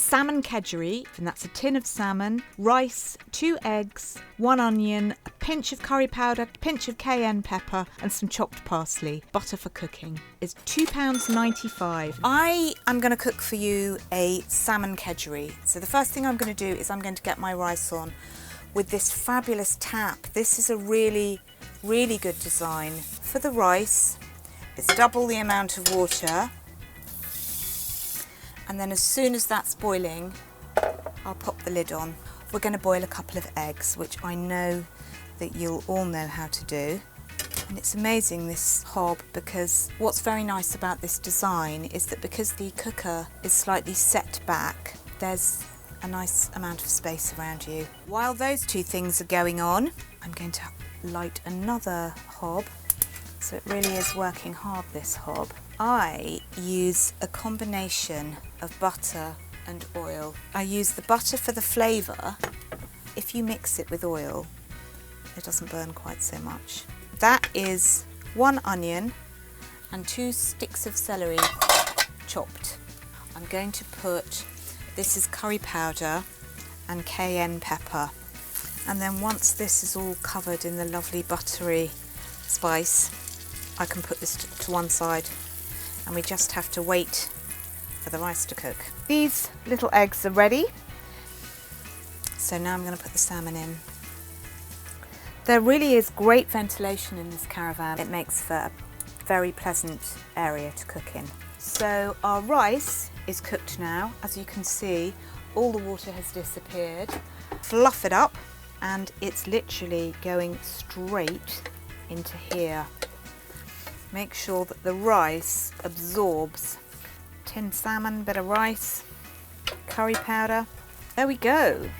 salmon kedgeree, and that's a tin of salmon, rice, 2 eggs, 1 onion, a pinch of curry powder, a pinch of cayenne pepper and some chopped parsley. Butter for cooking is £2.95. I am going to cook for you a salmon kedgeree. So the first thing I'm going to do is I'm going to get my rice on with this fabulous tap. This is a really good design. For the rice, it's double the amount of water. And then as soon as that's boiling, I'll pop the lid on. We're going to boil a couple of eggs, which I know that you'll all know how to do. And it's amazing, this hob, because what's very nice about this design is that because the cooker is slightly set back, there's a nice amount of space around you. While those two things are going on, I'm going to light another hob. So it really is working hard, this hob. I use a combination of butter and oil. I use the butter for the flavour. If you mix it with oil, it doesn't burn quite so much. That is 1 onion and 2 sticks of celery chopped. I'm going to put, this is curry powder and cayenne pepper. And then once this is all covered in the lovely buttery spice, I can put this to one side and we just have to wait for the rice to cook. These little eggs are ready. So now I'm going to put the salmon in. There really is great ventilation in this caravan. It makes for a very pleasant area to cook in. So our rice is cooked now. As you can see, all the water has disappeared. Fluff it up and it's literally going straight into here. Make sure that the rice absorbs. Tinned salmon, bit of rice, curry powder. There we go.